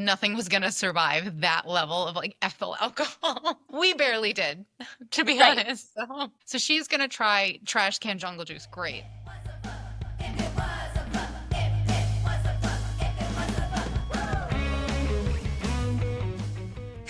nothing was going to survive that level of like ethyl alcohol. We barely did, to be Right. honest. So she's going to try trash can jungle juice. Great.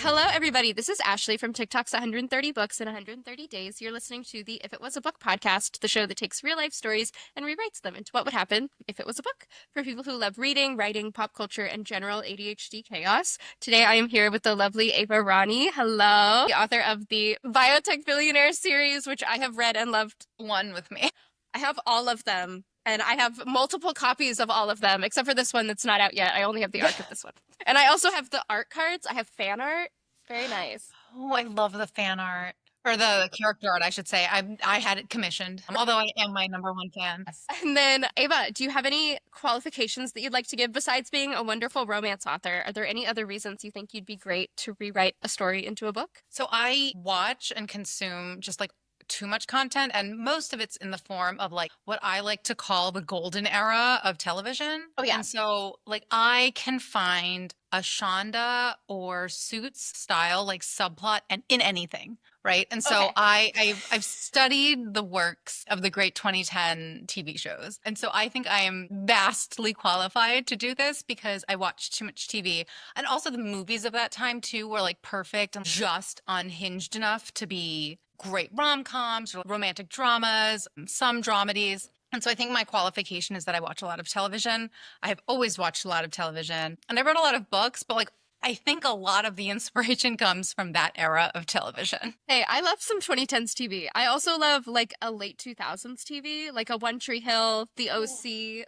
Hello, everybody. This is Ashley from TikTok's 130 Books in 130 Days. You're listening to the If It Was a Book podcast, the show that takes real life stories and rewrites them into what would happen if it was a book for people who love reading, writing, pop culture, and general ADHD chaos. Today, I am here with the lovely Ava Rani. Hello, the author of the Biotech Billionaire series, which I have read and loved. One with me. I have all of them. And I have multiple copies of all of them, except for this one that's not out yet. I only have the art of this one. And I also have the art cards. I have fan art. Very nice. Oh, I love the fan art. Or the character art, I should say. I had it commissioned, although I am my number one fan. And then, Ava, do you have any qualifications that you'd like to give besides being a wonderful romance author? Are there any other reasons you think you'd be great to rewrite a story into a book? So I watch and consume just like too much content, and most of it's in the form of like what I like to call the golden era of television. Oh, yeah. And so like I can find a Shonda or Suits style like subplot and in anything. Right. And so Okay. I've studied the works of the great 2010 TV shows. And so I think I am vastly qualified to do this because I watched too much TV. And also the movies of that time too were like perfect and just unhinged enough to be great rom-coms or romantic dramas, some dramedies. And so I think my qualification is that I watch a lot of television. I have always watched a lot of television and I read a lot of books, but like I think a lot of the inspiration comes from that era of television. Hey, I love some 2010s TV. I also love like a late 2000s TV, like a One Tree Hill, The OC.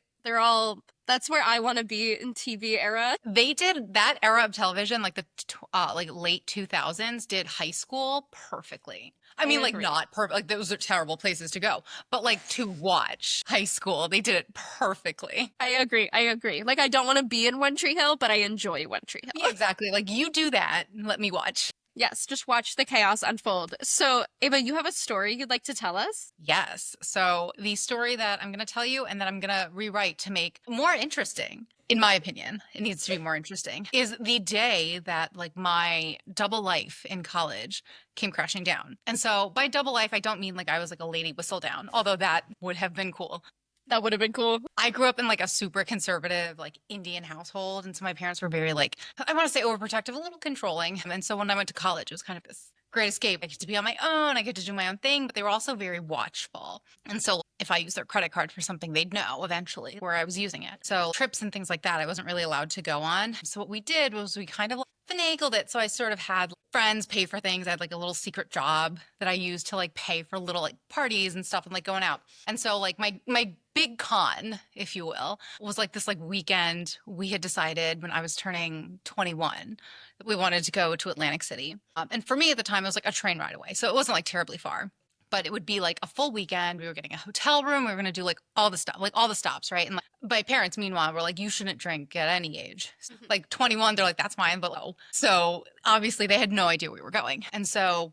That's where I want to be in TV era. They did that era of television, like the like late 2000s, did High School perfectly. I mean, like agree. not perfect, like those are terrible places to go, but like to watch High School, they did it perfectly. I agree. I agree. Like, I don't want to be in One Tree Hill, but I enjoy One Tree Hill. Yeah, exactly. Like you do that and let me watch. Yes, just watch the chaos unfold. So, Ava, you have a story you'd like to tell us? Yes. So the story that I'm going to tell you and that I'm going to rewrite to make more interesting, in my opinion, it needs to be more interesting, is the day that like my double life in college came crashing down. And so by double life, I don't mean like I was like a lady whistle down, although that would have been cool. That would have been cool. I grew up in like a super conservative, like Indian household. And so my parents were very like, I want to say overprotective, a little controlling. And so when I went to college, it was kind of this great escape. I get to be on my own. I get to do my own thing, but they were also very watchful. And so if I used their credit card for something, they'd know eventually where I was using it. So trips and things like that, I wasn't really allowed to go on. So what we did was we kind of like finagled it. So I sort of had friends pay for things. I had like a little secret job that I used to like pay for little like parties and stuff and like going out. And so like my big con, if you will, was like this like weekend we had decided when I was turning 21 that we wanted to go to Atlantic City. And for me at the time, it was like a train ride away. So it wasn't like terribly far. But it would be like a full weekend. We were getting a hotel room. We were going to do like all the stuff, like all the stops, right? And like, my parents, meanwhile, were like, you shouldn't drink at any age. Like 21, they're like, that's fine, but low. So obviously they had no idea we were going. And so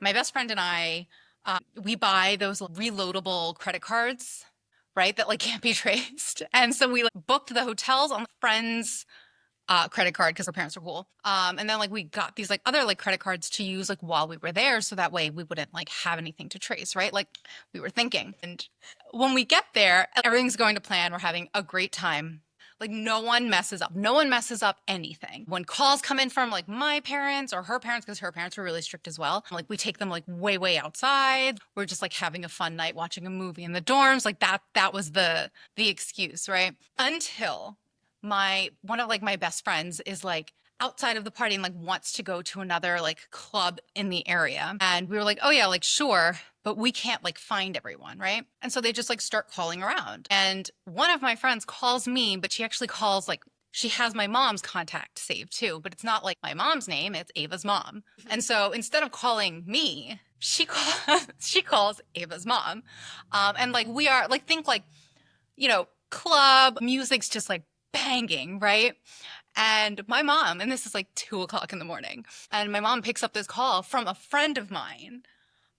my best friend and I, we buy those reloadable credit cards, right? That like can't be traced. And so we like booked the hotels on friends' credit card because our parents were cool. And then like we got these like other like credit cards to use like while we were there. So that way we wouldn't like have anything to trace, right? Like we were thinking. And when we get there, everything's going to plan. We're having a great time. Like no one messes up. No one messes up anything. When calls come in from like my parents or her parents, because her parents were really strict as well, like we take them like way, way outside. We're just like having a fun night watching a movie in the dorms. Like that was the excuse, right? Until one of like my best friends is like outside of the party and like wants to go to another like club in the area. And we were like, oh yeah, like sure, but we can't like find everyone, right? And so they just like start calling around. And one of my friends calls me, but she actually calls like she has my mom's contact saved too, but it's not like my mom's name, it's Ava's mom. And so instead of calling me, she calls Ava's mom. And like we are like think like, you know, club music's just like banging, right? And my mom, and this is like 2 o'clock in the morning, and my mom picks up this call from a friend of mine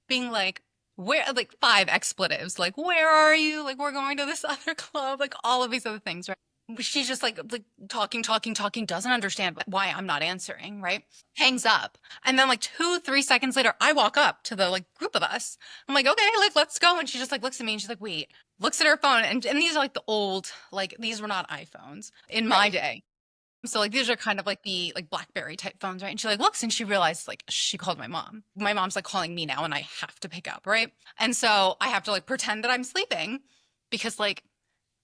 being like, where, like 5 expletives, like, where are you? Like, we're going to this other club, like all of these other things, right? she's just like talking, doesn't understand why I'm not answering, right? Hangs up. And then like 2, 3 seconds later, I walk up to the like group of us. I'm like, okay, like let's go. And she just like looks at me and she's like, wait, looks at her phone. And these are like the old, like these were not iPhones in my Right. day. So like these are kind of like the like BlackBerry type phones, right? And she like looks and she realized like she called my mom. My mom's like calling me now and I have to pick up, right? And so I have to like pretend that I'm sleeping because like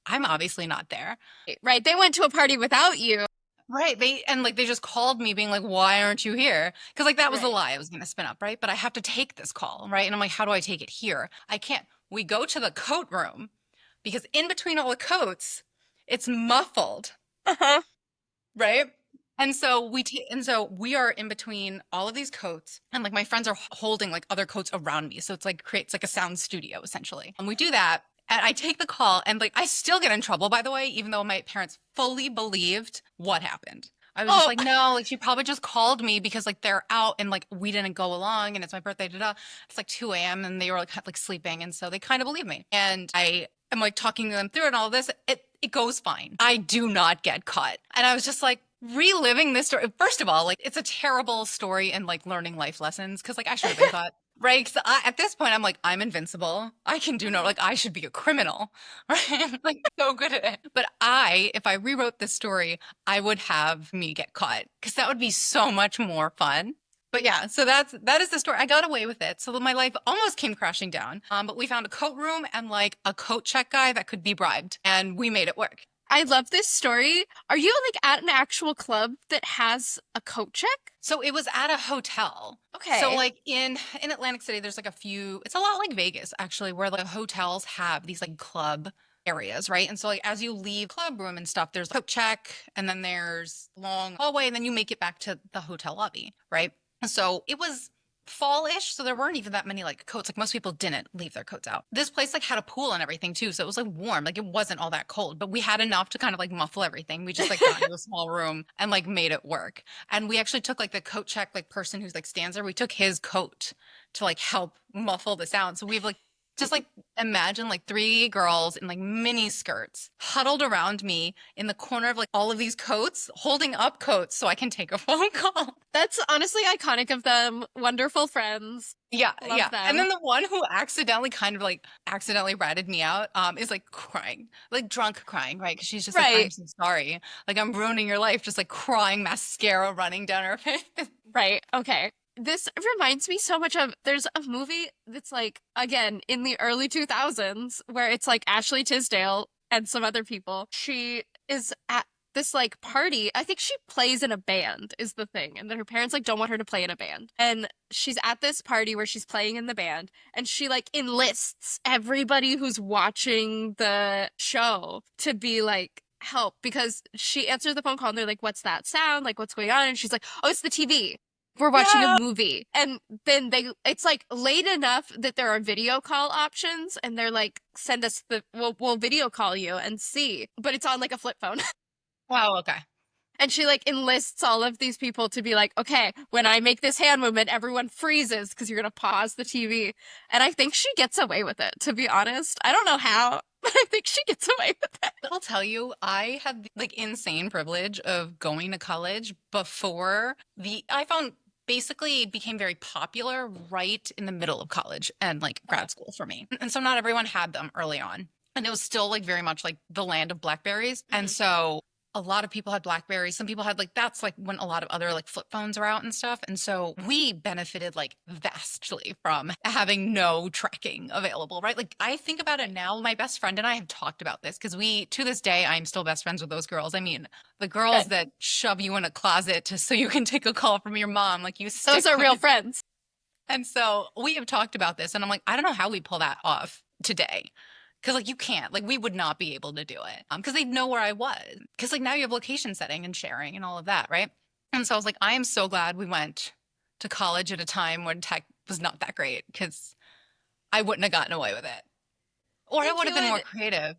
I'm obviously not there. Right. They went to a party without you. Right. They just called me being like, why aren't you here? Because like that was the Right. lie I was gonna spin up, right? But I have to take this call, right? And I'm like, how do I take it here? I can't. We go to the coat room because in between all the coats, it's muffled, Uh-huh. right? And so we are in between all of these coats, and like my friends are holding like other coats around me. So it's like creates like a sound studio essentially. And we do that. And I take the call and like I still get in trouble, by the way, even though my parents fully believed what happened. I was just Oh, like, no, like she probably just called me because like they're out and like we didn't go along and it's my birthday, da da. It's like 2 a.m. and they were like sleeping. And so they kind of believe me. And I am like talking to them through it and all this. It goes fine. I do not get caught. And I was just like reliving this story. First of all, like it's a terrible story and like learning life lessons because like I should have been caught. Right. 'Cause at this point, I'm like, I'm invincible. I can do no, like, I should be a criminal. Right. I'm like, so good at it. But if I rewrote this story, I would have me get caught because that would be so much more fun. But yeah, so that is the story. I got away with it. So my life almost came crashing down. But we found a coat room and like a coat check guy that could be bribed, and we made it work. I love this story. Are you like at an actual club that has a coat check? So it was at a hotel. So Okay. like in Atlantic City, there's like a few. It's a lot like Vegas actually, where like hotels have these like club areas, right? And so like as you leave club room and stuff, there's coat check, and then there's long hallway, and then you make it back to the hotel lobby, right? And so it was fall-ish, so there weren't even that many like coats. Like most people didn't leave their coats out. This place like had a pool and everything too, so it was like warm. Like it wasn't all that cold, but we had enough to kind of like muffle everything. We just like got into a small room and like made it work. And we actually took like the coat check like person who's like stands there. We took his coat to like help muffle the sound. So we've like just like imagine like three girls in like mini skirts huddled around me in the corner of like all of these coats, holding up coats so I can take a phone call. That's honestly iconic of them. Wonderful friends. Yeah, Love yeah. And them. then the one who accidentally kind of like accidentally ratted me out, is like crying, like drunk crying, right? Because she's just like, I'm Right. so sorry. Like I'm ruining your life, just like crying, mascara running down her face. Right. Okay. This reminds me so much of there's a movie that's like again in the early 2000s where it's like Ashley Tisdale and some other people. She is at this like party. I think she plays in a band is the thing. And then her parents like don't want her to play in a band. And she's at this party where she's playing in the band and she like enlists everybody who's watching the show to be like help because she answers the phone call and they're like, what's that sound? Like, what's going on? And she's like, oh, it's the TV. We're watching a Yeah. movie. And then it's like late enough that there are video call options and they're like, send us we'll video call you and see. But it's on like a flip phone. Wow, okay. And she like enlists all of these people to be like, okay, when I make this hand movement, everyone freezes because you're going to pause the TV. And I think she gets away with it, to be honest. I don't know how, but I think she gets away with it. I'll tell you, I had the like insane privilege of going to college before the iPhone basically became very popular right in the middle of college and like grad school for me. And so not everyone had them early on. And it was still like very much like the land of Blackberries. And so a lot of people had Blackberries. Some people had like that's like when a lot of other like flip phones are out and stuff. And so we benefited like vastly from having no tracking available, right? Like I think about it now, my best friend and I have talked about this because we to this day I'm still best friends with those girls. I mean, the girls Good. that shove you in a closet to so you can take a call from your mom, like you Those stick are real with. friends. And so we have talked about this and I'm like, I don't know how we pull that off today. Cause like you can't, like we would not be able to do it. Cause they'd know where I was. Cause like now you have location setting and sharing and all of that, right? And so I was like, I am so glad we went to college at a time when tech was not that great because I wouldn't have gotten away with it. Or I And would you have been more would creative.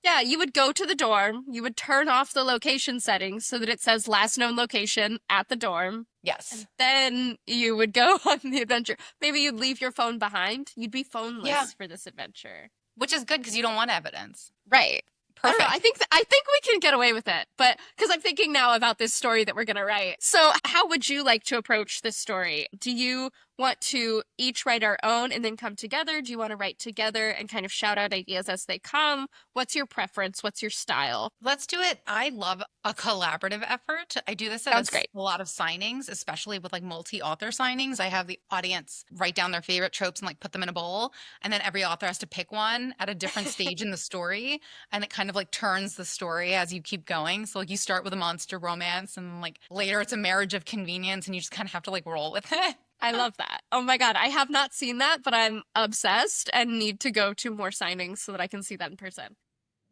Yeah, you would go to the dorm, you would turn off the location settings so that it says last known location at the dorm, Yes. and then you would go on the adventure. Maybe you'd leave your phone behind. You'd be Yeah. phoneless for this adventure. Which is good because you don't want evidence. Right. I don't know. Perfect. I think we can get away with it, but because I'm thinking now about this story that we're gonna write. So, how would you like to approach this story? Do you want to each write our own and then come together? Do you want to write together and kind of shout out ideas as they come? What's your preference? What's your style? Let's do it. I love a collaborative effort. I do this at Sounds great. a lot of signings, especially with like multi-author signings. I have the audience write down their favorite tropes and like put them in a bowl, and then every author has to pick one at a different stage in the story, and it kind of like turns the story as you keep going. So like you start with a monster romance, and like later it's a marriage of convenience, and you just kind of have to like roll with it. I love that. Oh my God, I have not seen that, but I'm obsessed and need to go to more signings so that I can see that in person. So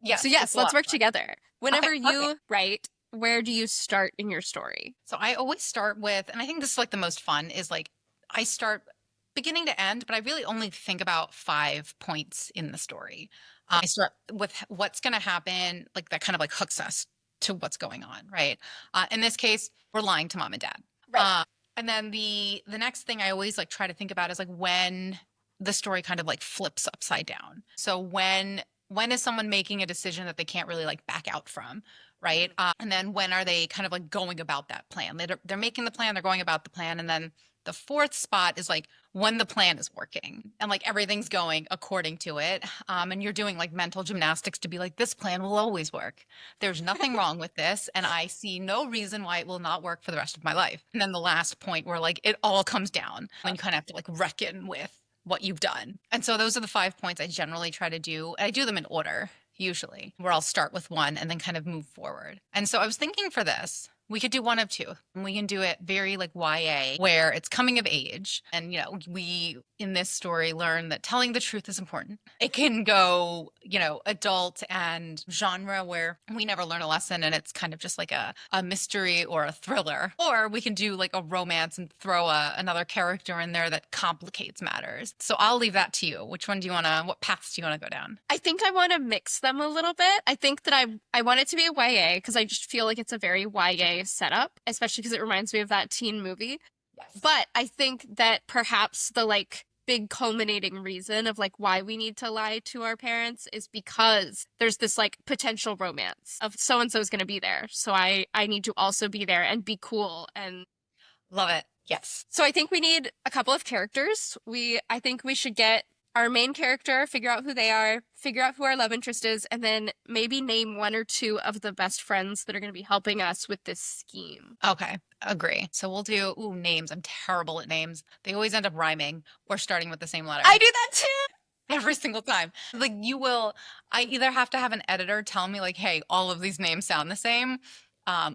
Yes, yes, it's a lot let's of work fun. together. Okay, Whenever perfect. you write, where do you start in your story? So I always start with, and I think this is like the most fun, is like I start beginning to end, but I really only think about 5 points in the story. I start with what's going to happen, like that kind of like hooks us to what's going on, right? In this case, we're lying to mom and dad. Right. And then the next thing I always like try to think about is like when the story kind of like flips upside down. So when is someone making a decision that they can't really like back out from, right? And then when are they kind of like going about that plan? They're making the plan, they're going about the plan, and then the fourth spot is like when the plan is working and like everything's going according to it. And you're doing like mental gymnastics to be like, this plan will always work. There's nothing wrong with this. And I see no reason why it will not work for the rest of my life. And then the last point where like it all comes down and you kind of have to like reckon with what you've done. And so those are the 5 points I generally try to do. I do them in order, usually, where I'll start with one and then kind of move forward. And so I was thinking for this, we could do one of two. We can do it very like YA, where it's coming of age. And, we in this story learn that telling the truth is important. It can go, adult and genre where we never learn a lesson and it's kind of just like a mystery or a thriller. Or we can do like a romance and throw another character in there that complicates matters. So I'll leave that to you. Which one do you want to, what paths do you want to go down? I think I want to mix them a little bit. I think that I want it to be a YA because I just feel like it's a very YA setup, especially because it reminds me of that teen movie. Yes. But I think that perhaps the like big culminating reason of like why we need to lie to our parents is because there's this like potential romance of so and so is going to be there. So I need to also be there and be cool. And Love it. Yes. so I think we need a couple of characters. I think we should get our main character, figure out who they are, figure out who our love interest is, and then maybe name one or two of the best friends that are going to be helping us with this scheme. Okay. Agree. So we'll do, names. I'm terrible at names. They always end up rhyming or starting with the same letter. I do that too. Every single time. Like I either have to have an editor tell me like, hey, all of these names sound the same,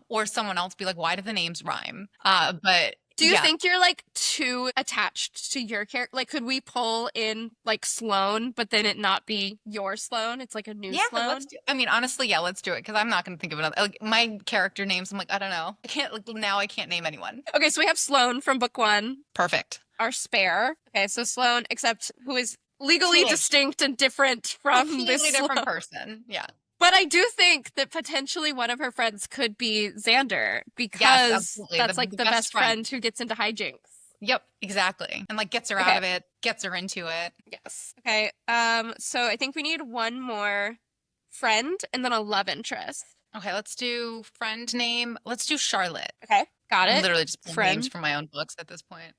or someone else be like, why do the names rhyme? But Do you yeah, think you're like too attached to your character? Like, could we pull in like Sloan, but then it not be your Sloan? It's like a new yeah, Sloan. I mean, honestly, yeah, let's do it because I'm not going to think of another. Like my character names, I'm like, I don't know. I can't, like, now I can't name anyone. Okay, so we have Sloan from book one, Perfect. our spare. Okay, so Sloan, except who is legally Teenage. distinct and different from this Completely Sloan. different person. Yeah. But I do think that potentially one of her friends could be Xander Yes, because absolutely. that's like the best friend. friend who gets into hijinks. Yep, exactly. And like gets her Okay. out of it, gets her into it. Yes. Okay. So I think we need one more friend and then a love interest. Okay, let's do friend name. Let's do Charlotte. Okay. Got I'm it. literally just pulling Friend. names from my own books at this point.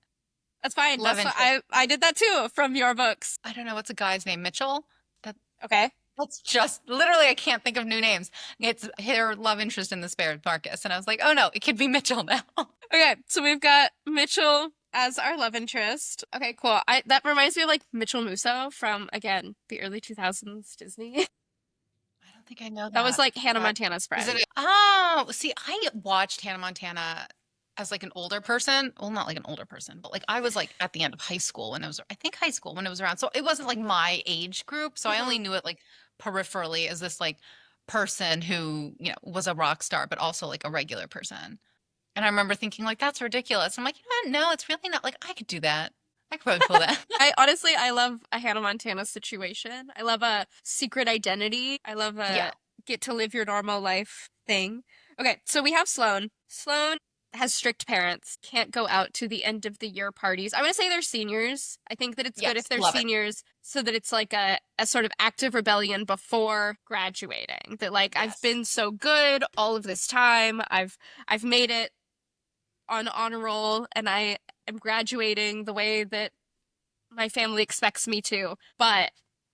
That's fine. Love That's what interest. I did that too from your books. I don't know what's a guy's name. Mitchell? That Okay. that's just literally I can't think of new names. It's her love interest in the spare Marcus. And I was like, oh no, it could be Mitchell now. Okay. So we've got Mitchell as our love interest. Okay, cool. That reminds me of like Mitchell Musso from again the early 2000s Disney. I don't think I know that. That was like Hannah Uh, Montana's friend. Oh, see, I watched Hannah Montana as like an older person. Well, not like an older person, but like I was like at the end of high school when it was, I think high school when it was around. So it wasn't like my age group. So I only knew it like peripherally as this like person who, was a rock star, but also like a regular person. And I remember thinking like, that's ridiculous. I'm like, no, it's really not like I could do that. I could probably pull that. I love a Hannah Montana situation. I love a secret identity. I love a Yeah. get to live your normal life thing. Okay, so we have Sloan. Sloan has strict parents, can't go out to the end of the year parties. I'm going to say they're seniors. I think that it's good if Yes, they're love it. seniors so that it's like a sort of active rebellion before graduating. That like I've Yes. been so good all of this time. I've made it on honor roll and I am graduating the way that my family expects me to. But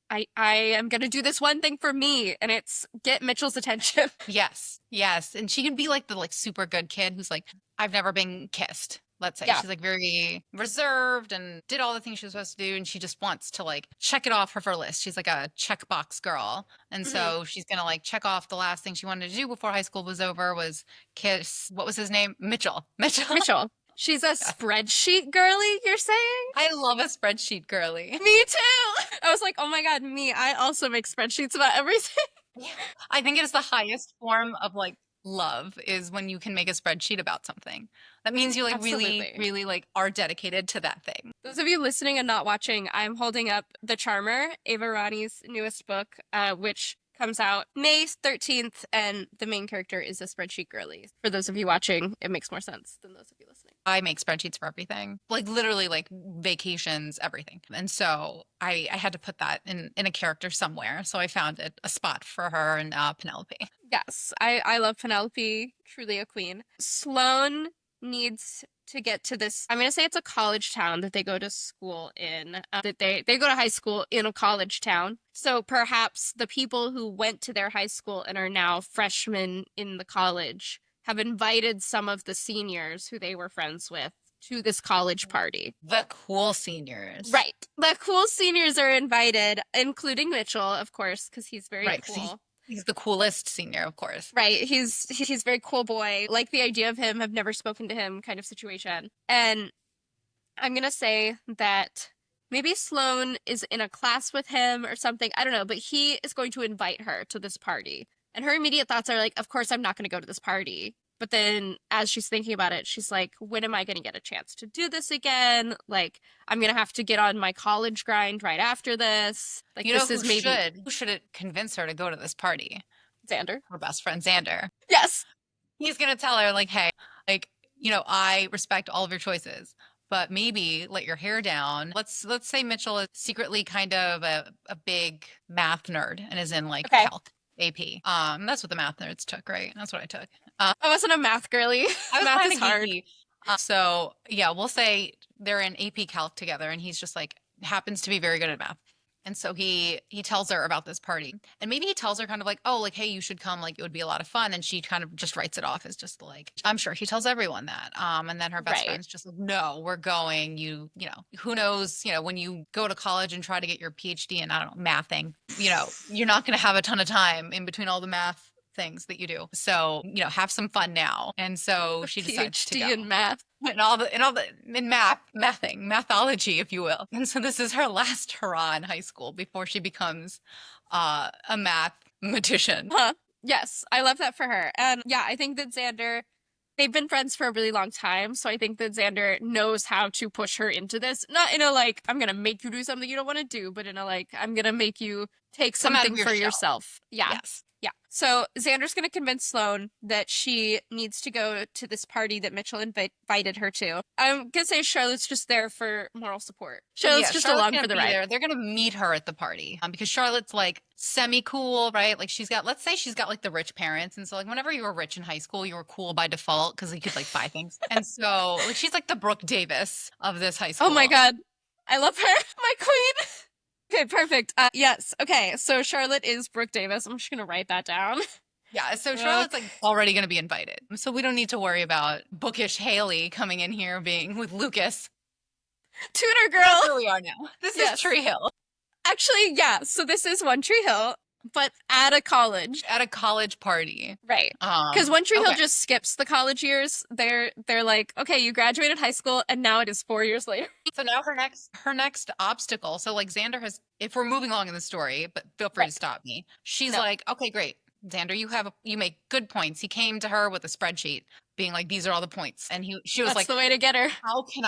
I am going to do this one thing for me and it's get Mitchell's attention. Yes. Yes. And she can be like the like super good kid who's like, I've never been kissed. Let's say Yeah. she's like very reserved and did all the things she was supposed to do. And she just wants to like check it off of her list. She's like a checkbox girl. And Mhm. so she's going to like check off the last thing she wanted to do before high school was over was kiss. What was his name? Mitchell. Mitchell. Mitchell. She's a Yes. spreadsheet girly, you're saying? I love a spreadsheet girly. Me too. I was like, oh my God, me. I also make spreadsheets about everything. Yeah. I think it is the highest form of like love is when you can make a spreadsheet about something. That means you like really, Absolutely. really like are dedicated to that thing. Those of you listening and not watching, I'm holding up The Charmer, Ava Rani's newest book, which comes out May 13th, and the main character is a spreadsheet girly. For those of you watching, it makes more sense than those of you listening. I make spreadsheets for everything, like literally like vacations, everything. And so I had to put that in a character somewhere. So I found it a spot for her and Penelope. Yes, I love Penelope, truly a queen. Sloane needs to get to this. I'm going to say it's a college town that they go to school in, that they go to high school in a college town. So perhaps the people who went to their high school and are now freshmen in the college have invited some of the seniors who they were friends with to this college party. The cool seniors. Right. The cool seniors are invited, including Mitchell, of course, because he's very Right. 'Cause cool. he's the coolest senior, of course. Right. He's very cool boy. Like the idea of him, have never spoken to him kind of situation. And I'm gonna say that maybe Sloane is in a class with him or something. I don't know, but he is going to invite her to this party. And her immediate thoughts are like, of course I'm not gonna go to this party. But then as she's thinking about it, she's like, when am I gonna get a chance to do this again? Like, I'm gonna have to get on my college grind right after this. Like You know this is maybe who should it convince her to go to this party? Xander. Her best friend Xander. Yes. He's gonna tell her like, hey, like, I respect all of your choices, but maybe let your hair down. Let's say Mitchell is secretly kind of a big math nerd and is in like Okay. calc AP. That's what the math nerds took, right? That's what I took. I wasn't a math girly. I was Math kind is of hard. geeky. So yeah, we'll say they're in AP Calc together, and he's just like happens to be very good at math. And so he tells her about this party, and maybe he tells her kind of like, oh, like, hey, you should come, like it would be a lot of fun, and she kind of just writes it off as just like, I'm sure he tells everyone that, and then her best Right. friend's just like, no, we're going. Who knows, when you go to college and try to get your PhD in, I don't know, mathing, you're not going to have a ton of time in between all the math things that you do. So, have some fun now. And so she decides to PhD go. in math. In mathing, mathology, if you will. And so this is her last hurrah in high school before she becomes a mathematician. Huh. Yes, I love that for her. And yeah, I think that Xander, they've been friends for a really long time. So I think that Xander knows how to push her into this. Not in a like, I'm going to make you do something you don't want to do, but in a like, I'm going to make you take Come out of something your for shell. yourself. Yeah. Yes. Yeah. So Xander's going to convince Sloane that she needs to go to this party that Mitchell invited her to. I'm going to say Charlotte's just there for moral support. Charlotte's just Charlotte's along gonna for the be ride. there. They're gonna meet her at the party because Charlotte's like semi-cool, right? Like let's say she's got like the rich parents, and so like whenever you were rich in high school, you were cool by default because you could like buy things. And so like she's like the Brooke Davis of this high school. Oh my God. I love her. My queen. Okay, perfect. Yes. Okay, so Charlotte is Brooke Davis. I'm just going to write that down. Yeah, so Charlotte's like already going to be invited. So we don't need to worry about bookish Haley coming in here being with Lucas. Tutor girl. That's where we are now. This Yes. is Tree Hill. Actually, yeah. So this is One Tree Hill, but at a college. At a college party. Right. Because One Tree Hill okay. just skips the college years. They're like, okay, you graduated high school, and now it is 4 years later. So now her next obstacle. So like Xander has, if we're moving along in the story, but feel free to stop me. She's No. like, okay, great. Xander, you make good points. He came to her with a spreadsheet, being like, these are all the points. And she was That's like, the way to get her. how can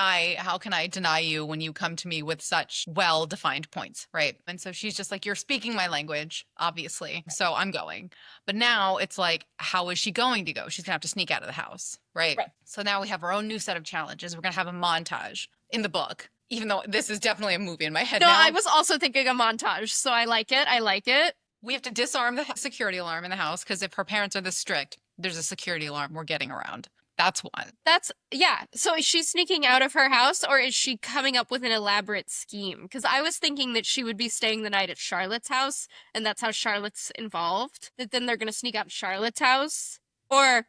I deny you when you come to me with such well-defined points, right? And so she's just like, you're speaking my language, obviously. So I'm going. But now it's like, how is she going to go? She's gonna have to sneak out of the house, right? Right. So now we have our own new set of challenges. We're gonna have a montage in the book, even though this is definitely a movie in my head No, now. I was also thinking a montage, so I like it. I like it. We have to disarm the security alarm in the house because if her parents are this strict, there's a security alarm we're getting around. That's one. Yeah. So is she sneaking out of her house or is she coming up with an elaborate scheme? Because I was thinking that she would be staying the night at Charlotte's house and that's how Charlotte's involved. That then they're going to sneak out to Charlotte's house. Or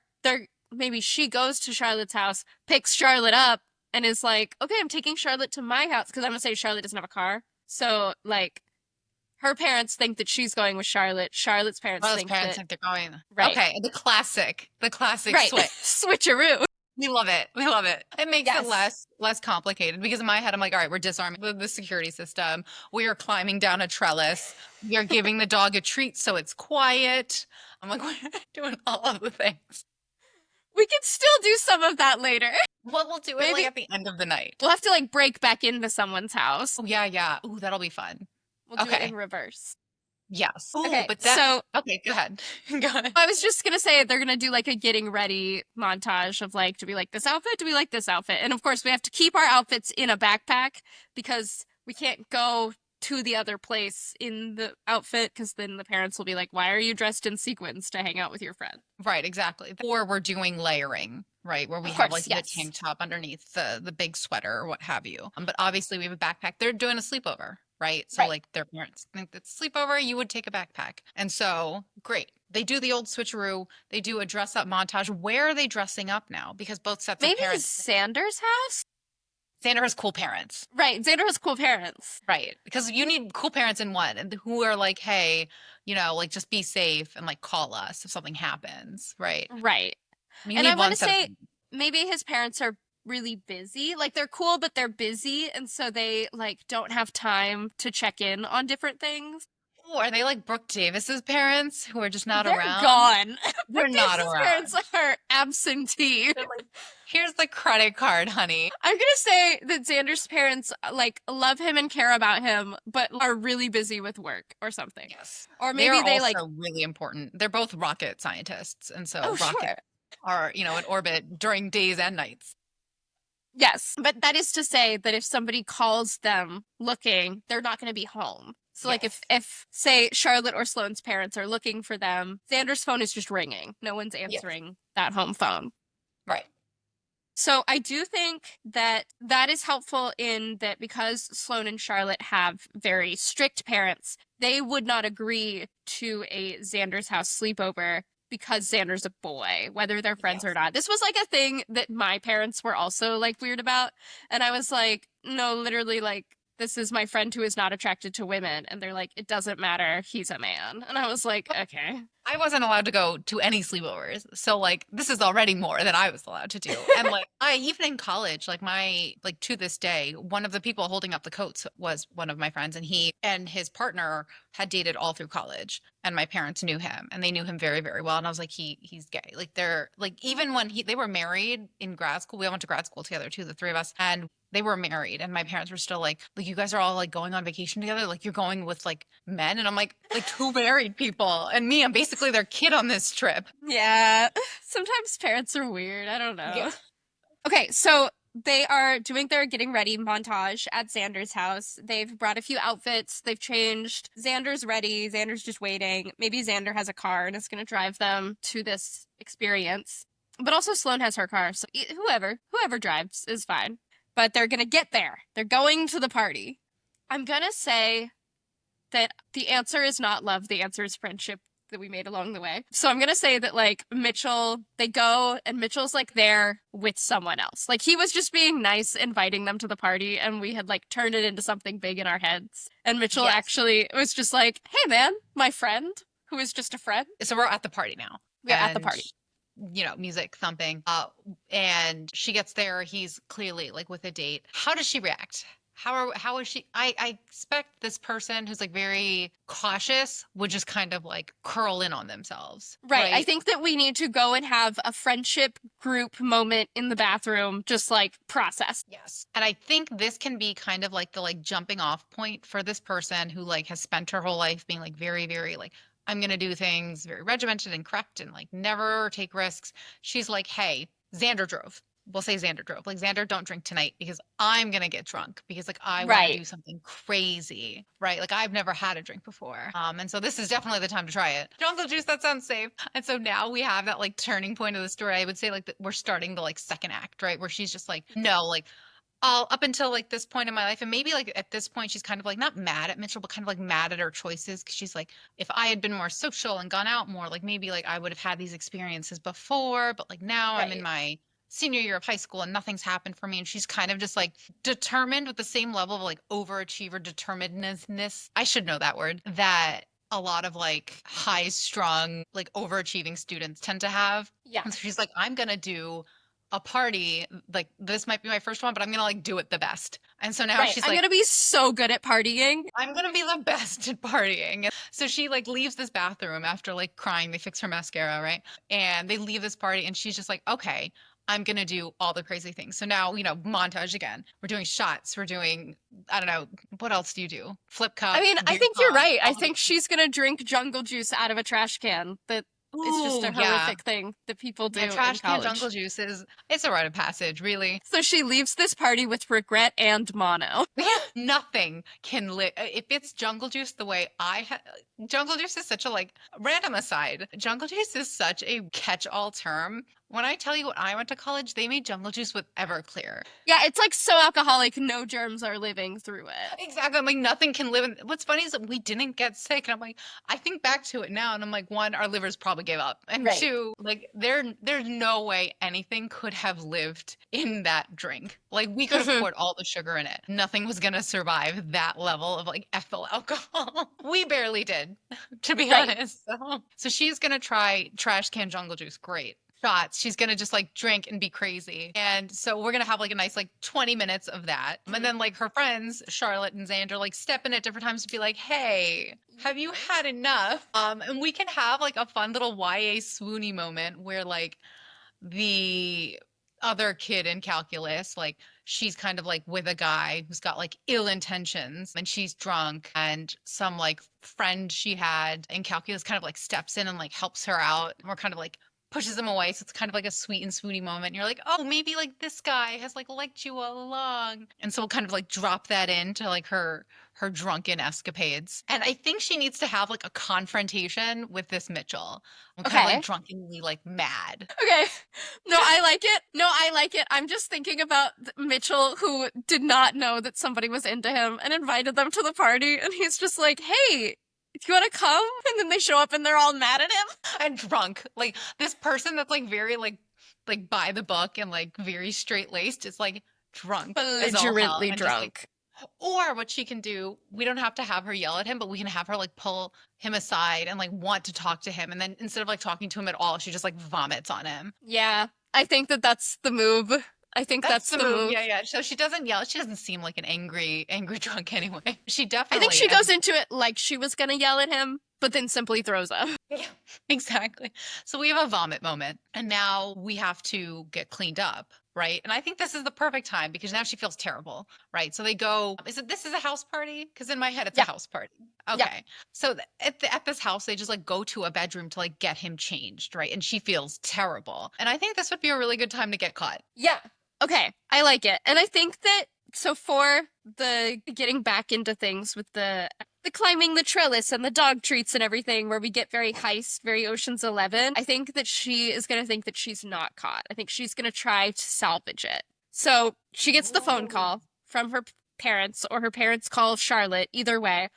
maybe she goes to Charlotte's house, picks Charlotte up, and is like, okay, I'm taking Charlotte to my house. Because I'm going to say Charlotte doesn't have a car. So, like, her parents think that she's going with Charlotte. Charlotte's parents Well, think parents that. think they're going. Right. Okay, the classic Right. switch. Switcheroo. We love it. We love it. It makes Yes. it less complicated because in my head I'm like, all right, we're disarming the security system. We are climbing down a trellis. We are giving the dog a treat so it's quiet. I'm like, we're doing all of the things. We can still do some of that later. Well, we'll do it Maybe- like at the end of the night. We'll have to like break back into someone's house. Oh yeah, yeah. Ooh, that'll be fun. We'll do it Okay. in reverse. Yes. Ooh, Okay, but that, so okay, go ahead. Go ahead. I was just gonna say they're gonna do like a getting ready montage of like, do we like this outfit? Do we like this outfit? And of course, we have to keep our outfits in a backpack because we can't go to the other place in the outfit because then the parents will be like, why are you dressed in sequins to hang out with your friend? Right, exactly. Or we're doing layering, right? Where we Of have course, like yes. the tank top underneath the big sweater or what have you. But obviously we have a backpack. They're doing a sleepover, right? So Right. like their parents think it's sleepover, you would take a backpack. And so great. They do the old switcheroo. They do a dress up montage. Where are they dressing up now? Because both sets of Maybe parents. Xander's house? Xander has cool parents. Right, Xander has cool parents. Right. Because you need cool parents in one and who are like, hey, like just be safe and like call us if something happens. Right. Right. You And need I one want to set of say maybe his parents are really busy. Like they're cool, but they're busy. And so they like don't have time to check in on different things. Ooh, are they like Brooke Davis's parents who are just not They're around? gone. They're not Davis's around. parents are absentee. They're like, here's the credit card, honey. I'm gonna say that Xander's parents like love him and care about him, but are really busy with work or something. Yes. Or They maybe are they also like really important. They're both rocket scientists. And so oh rockets sure. are, in orbit during days and nights. Yes, but that is to say that if somebody calls them looking, they're not going to be home. So, like, Yes. if say Charlotte or Sloane's parents are looking for them, Xander's phone is just ringing. No one's answering that home phone. Right. So, I do think that that is helpful in that because Sloane and Charlotte have very strict parents, they would not agree to a Xander's house sleepover because Xander's a boy, whether they're friends or Yes. not. This was like a thing that my parents were also like weird about. And I was like, no, literally, like, this is my friend who is not attracted to women. And they're like, it doesn't matter. He's a man. And I was like, okay. I wasn't allowed to go to any sleepovers. So like this is already more than I was allowed to do. And like even in college, like to this day, one of the people holding up the coats was one of my friends and he and his partner had dated all through college and my parents knew him and they knew him very, very well. And I was like, he's gay. Like they're like, even when they were married in grad school, we all went to grad school together too, the three of us. And they were married and my parents were still like you guys are all like going on vacation together. Like you're going with like men. And I'm like two married people and me, I'm basically their kid on this trip. Yeah. Sometimes parents are weird. I don't know. Yeah. Okay, so they are doing their getting ready montage at Xander's house. They've brought a few outfits. They've changed. Xander's ready. Xander's just waiting. Maybe Xander has a car and is going to drive them to this experience. But also Sloane has her car. So whoever drives is fine. But they're going to get there. They're going to the party. I'm going to say that the answer is not love. The answer is friendship that we made along the way. So I'm going to say that like Mitchell, they go and Mitchell's like there with someone else. Like he was just being nice, inviting them to the party and we had like turned it into something big in our heads. And Mitchell Yes. actually was just like, hey man, my friend who is just a friend. So we're at the party now. We're at the party. Music thumping. And she gets there. He's clearly like with a date. How does she react? how is she? I expect this person who's like very cautious would just kind of like curl in on themselves, Right. I right? think that we need to go and have a friendship group moment in the bathroom, just like process. Yes. And I think this can be kind of like the like jumping off point for this person who like has spent her whole life being like very, very like, I'm gonna do things very regimented and correct and like never take risks. She's like, hey, Xander drove. We'll say Xander drove. Like, Xander, don't drink tonight because I'm gonna get drunk because like I want to Right. do something crazy, right? Like I've never had a drink before. And so this is definitely the time to try it. Jungle juice, that sounds safe. And so now we have that like turning point of the story. I would say like that we're starting the like second act, right? Where she's just like, no, like all up until like this point in my life, and maybe like at this point she's kind of like not mad at Mitchell but kind of like mad at her choices because she's like, if I had been more social and gone out more, like maybe like I would have had these experiences before, but like now I'm in Right. my senior year of high school and nothing's happened for me, and she's kind of just like determined with the same level of like overachiever determinedness, I should know that word, that a lot of like high strung like overachieving students tend to have. Yeah. And so she's like, I'm gonna do a party, like this might be my first one, but I'm gonna like do it the best. And so now Right. she's I'm like, gonna be so good at partying. I'm gonna be the best at partying. And so she like leaves this bathroom after like crying. They fix her mascara, right? And they leave this party, and she's just like, okay, I'm gonna do all the crazy things. So now, montage again. We're doing shots. We're doing, I don't know, what else do you do? Flip I cup, mean, I beer think you're pong, right. I all the think she's gonna drink jungle juice out of a trash can. That it's just Ooh, a yeah. horrific thing that people Yeah, do in trash can jungle college. juice is it's a rite of passage, really. So she leaves this party with regret and mono. Nothing can live if it's jungle juice the way jungle juice is such a like random aside. Jungle juice is such a catch-all term. When I tell you when I went to college, they made jungle juice with Everclear. Yeah, it's like so alcoholic, no germs are living through it. Exactly. I'm like, nothing can live in. What's funny is that we didn't get sick. And I'm like, I think back to it now and I'm like, one, our livers probably gave up. And Right. two, like there's no way anything could have lived in that drink. Like we could have Mhm. poured all the sugar in it. Nothing was gonna survive that level of like ethyl alcohol. We barely did, to be Right. honest. So she's gonna try trash can jungle juice. Great shots. She's gonna just like drink and be crazy. And so we're gonna have like a nice like 20 minutes of that. And then like her friends, Charlotte and Xander, like step in at different times to be like, hey, have you had enough? And we can have like a fun little YA swoony moment where like the other kid in calculus, like she's kind of like with a guy who's got like ill intentions and she's drunk, and some like friend she had in calculus kind of like steps in and like helps her out. And we're kind of like pushes him away. So it's kind of like a sweet and swoony moment. And you're like, oh, maybe like this guy has like liked you all along. And so we'll kind of like drop that into like her drunken escapades. And I think she needs to have like a confrontation with this Mitchell. I'm kind of like Okay. drunkenly like mad. Okay. No, I like it. No, I like it. I'm just thinking about Mitchell, who did not know that somebody was into him and invited them to the party. And he's just like, hey, do you want to come? And then they show up and they're all mad at him. And drunk. Like this person that's like very like by the book and like very straight laced is like drunk as all hell Belligerently and just like, drunk. or what she can do, we don't have to have her yell at him, but we can have her like pull him aside and like want to talk to him. And then instead of like talking to him at all, she just like vomits on him. Yeah. I think that that's the move. I think That's that's the the move. move. Yeah, yeah. So she doesn't yell. She doesn't seem like an angry drunk anyway. She I think definitely, she goes into it like she was gonna yell at him, but then simply throws up. yeah, exactly. So we have a vomit moment, and now we have to get cleaned up, right? And I think this is the perfect time because now she feels terrible, right? So they go, this is a house party? Because in my head, it's a Yeah. house party. Yeah. Okay. So at this house, they just like go to a bedroom to like get him changed, right? And she feels terrible. And I think this would be a really good time to get caught. Yeah. Okay. I like it. And I think that so for the getting back into things with the climbing the trellis and the dog treats and everything where we get very heist, very Ocean's 11, I think that she is going to think that she's not caught. I think she's going to try to salvage it. So she gets the phone call from her parents, or her parents call Charlotte. Either way,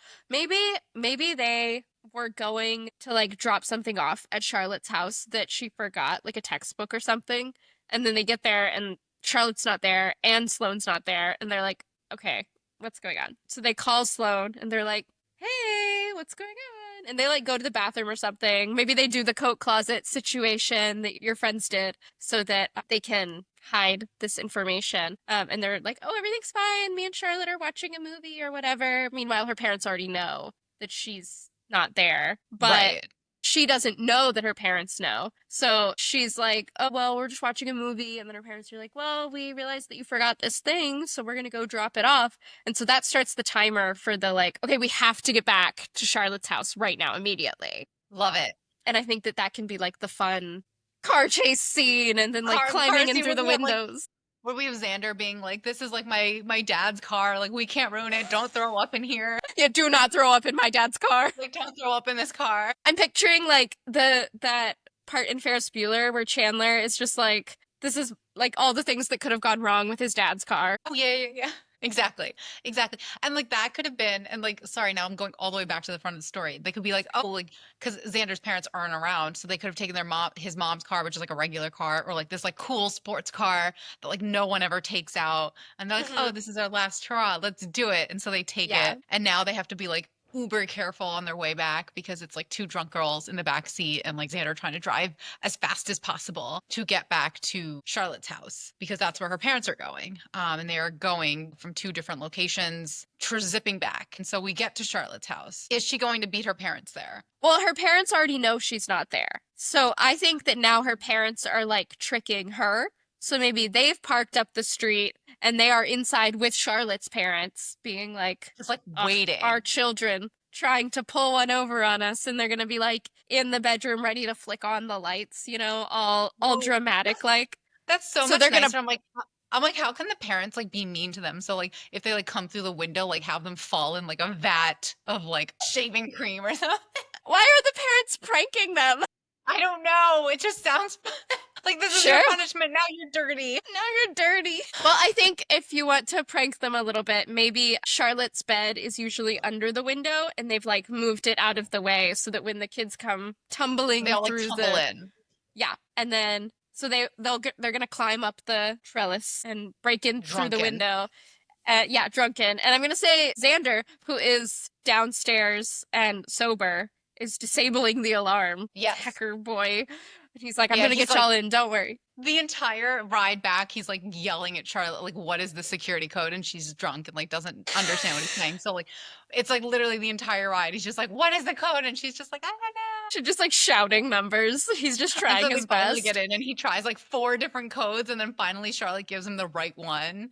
maybe they were going to like drop something off at Charlotte's house that she forgot, like a textbook or something. And then they get there and Charlotte's not there and Sloane's not there. And they're like, okay, what's going on? So they call Sloane and they're like, hey, what's going on? And they like go to the bathroom or something. Maybe they do the coat closet situation that your friends did so that they can hide this information. And they're like, oh, everything's fine. Me and Charlotte are watching a movie or whatever. Meanwhile, her parents already know that she's not there, but Right. she doesn't know that her parents know. So she's like, oh, well, we're just watching a movie. And then her parents are like, well, we realized that you forgot this thing, so we're going to go drop it off. And so that starts the timer for the like, okay, we have to get back to Charlotte's house right now, immediately. Love it. And I think that that can be like the fun car chase scene and then like Car climbing in scene through when the we have like windows. where we have Xander being like, "This is like my dad's car. Like we can't ruin it. Don't throw up in here. Yeah, do not throw up in my dad's car. Like don't throw up in this car." I'm picturing like that part in Ferris Bueller where Chandler is just like, this is like all the things that could have gone wrong with his dad's car. Oh yeah. Exactly. Exactly. And like that could have been, and like, sorry, now I'm going all the way back to the front of the story. They could be like, oh, like, because Xander's parents aren't around. So they could have taken his mom's car, which is like a regular car, or like this like cool sports car that like no one ever takes out. And they're like, oh, Mhm. this is our last hurrah. Let's do it. And so they take Yeah. it. And now they have to be like uber careful on their way back because it's like two drunk girls in the back seat and like Xander trying to drive as fast as possible to get back to Charlotte's house because that's where her parents are going. And they are going from two different locations, zipping back. And so we get to Charlotte's house. Is she going to beat her parents there? Well, her parents already know she's not there. So I think that now her parents are like tricking her. So maybe they've parked up the street and they are inside with Charlotte's parents being like, Just like "Ugh, waiting. our children trying to pull one over on us," and they're going to be like in the bedroom ready to flick on the lights, you know, all Whoa. dramatic like. That's so So much they're going nicer. to I'm like, how can the parents like be mean to them? So like if they like come through the window, like have them fall in like a vat of like shaving cream or something. Why are the parents pranking them? I don't know. It just sounds like this is your Sure. punishment. Now you're dirty. Now you're dirty. Well, I think if you want to prank them a little bit, maybe Charlotte's bed is usually under the window and they've like moved it out of the way so that when the kids come tumbling They all like through tumble in. yeah, and then so they're gonna climb up the trellis and break in through the Drunken. window. Yeah, drunken. And I'm gonna say Xander, who is downstairs and sober, is disabling the alarm. Yes. Hacker boy. He's like, I'm Yeah, gonna he's get y'all in, don't worry. The entire ride back, he's like yelling at Charlotte, like, what is the security code? And she's drunk and like doesn't understand what he's saying. So like it's like literally the entire ride. He's just like, what is the code? And she's just like, I don't know. She's just like shouting numbers. He's just And trying so his they finally best. get in and he tries like 4 different codes and then finally Charlotte gives him the right one.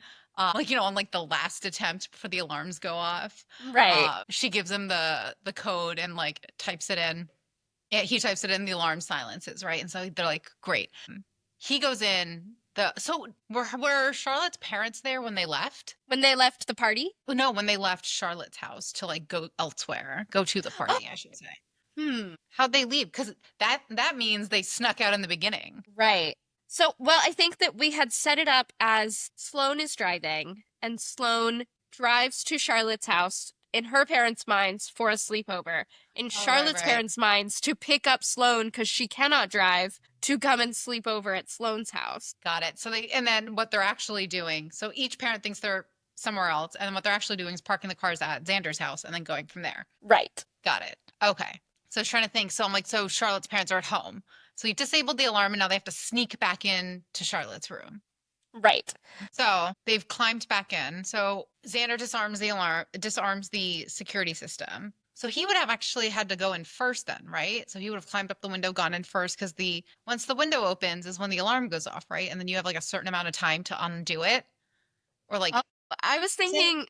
Like, you know, on like the last attempt before the alarms go off. Right. She gives him the code and like types it in. Yeah, he types it in, the alarm silences, right? And so they're like, great. He goes in. So were Charlotte's parents there when they left? When they left the party? Well, no, when they left Charlotte's house to like go elsewhere, go to the party, I should say. How'd they leave? Because that means they snuck out in the beginning. Right. So, well, I think that we had set it up as Sloane is driving, and Sloane drives to Charlotte's house in her parents' minds for a sleepover, in Charlotte's right. parents' minds to pick up Sloane because she cannot drive to come and sleep over at Sloane's house. Got it. So and then what they're actually doing. So each parent thinks they're somewhere else, and then what they're actually doing is parking the cars at Xander's house and then going from there. Right. Got it. Okay. So I was trying to think. So I'm like, so Charlotte's parents are at home. So he disabled the alarm and now they have to sneak back in to Charlotte's room. Right. So they've climbed back in. So Xander disarms the security system. So he would have actually had to go in first then, right? So he would have climbed up the window, gone in first because once the window opens is when the alarm goes off, right? And then you have like a certain amount of time to undo it. Or like I was thinking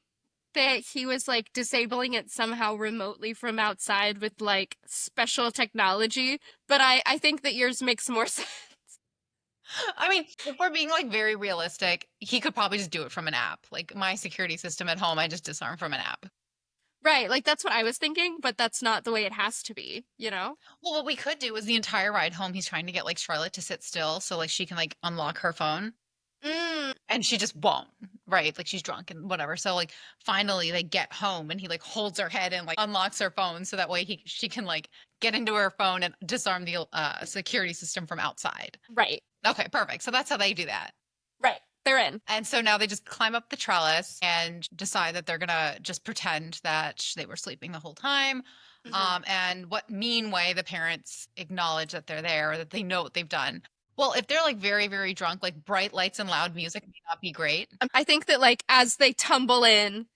that he was like disabling it somehow remotely from outside with like special technology, but I think that yours makes more sense. I mean, if we're being like very realistic, he could probably just do it from an app. Like my security system at home, I just disarm from an app. Right, like that's what I was thinking, but that's not the way it has to be, you know? Well, what we could do is the entire ride home, he's trying to get like Charlotte to sit still so like she can like unlock her phone. And she just won't, right? Like she's drunk and whatever. So like finally they get home and he like holds her head and like unlocks her phone so that way she can like get into her phone and disarm the security system from outside. Right, Okay, perfect. So that's how they do that. right. They're in. And so now they just climb up the trellis and decide that they're gonna just pretend that they were sleeping the whole time. Mhm. And what mean way the parents acknowledge that they're there or that they know what they've done. Well, if they're like very, very drunk, like bright lights and loud music may not be great. I think that like as they tumble in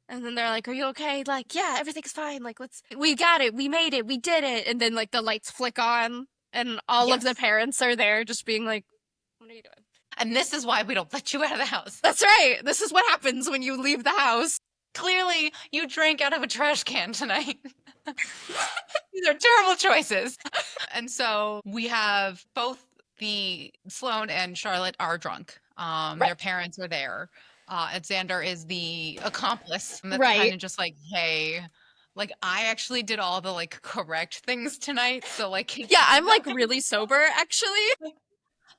and then they're like, "Are you okay?" Like, "Yeah, everything's fine. Like, we got it. We made it. We did it." And then like the lights flick on and all of the Yes. parents are there just being like, "What are you doing?" And this is why we don't let you out of the house. That's right. This is what happens when you leave the house. Clearly, you drank out of a trash can tonight. These are terrible choices. And so we have both the Sloane and Charlotte are drunk. Right. Their parents are there. And Xander is the accomplice. And that's kind Right. of just like, hey, like I actually did all the like correct things tonight. So like, Yeah, I'm like really sober actually.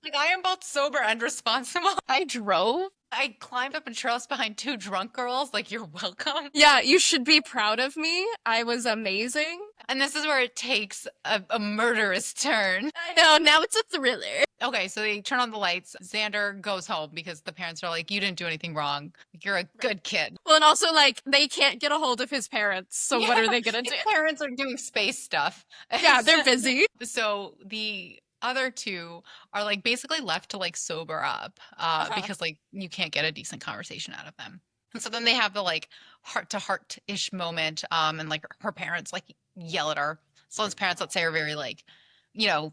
like I am both sober and responsible. I drove. I climbed up a trellis behind two drunk girls. Like, you're welcome. Yeah, you should be proud of me. I was amazing. And this is where it takes a murderous turn. I know, now it's a thriller. Okay, so they turn on the lights. Xander goes home because the parents are like, you didn't do anything wrong. You're a good kid. Well, and also, like, they can't get a hold of his parents, so what are they gonna do? His parents are doing space stuff. Yeah, they're busy. So the other two are like basically left to like sober up because like you can't get a decent conversation out of them. And so then they have the like heart to heart ish moment and like her parents like yell at her. Sloane's parents, let's say, are very like, you know,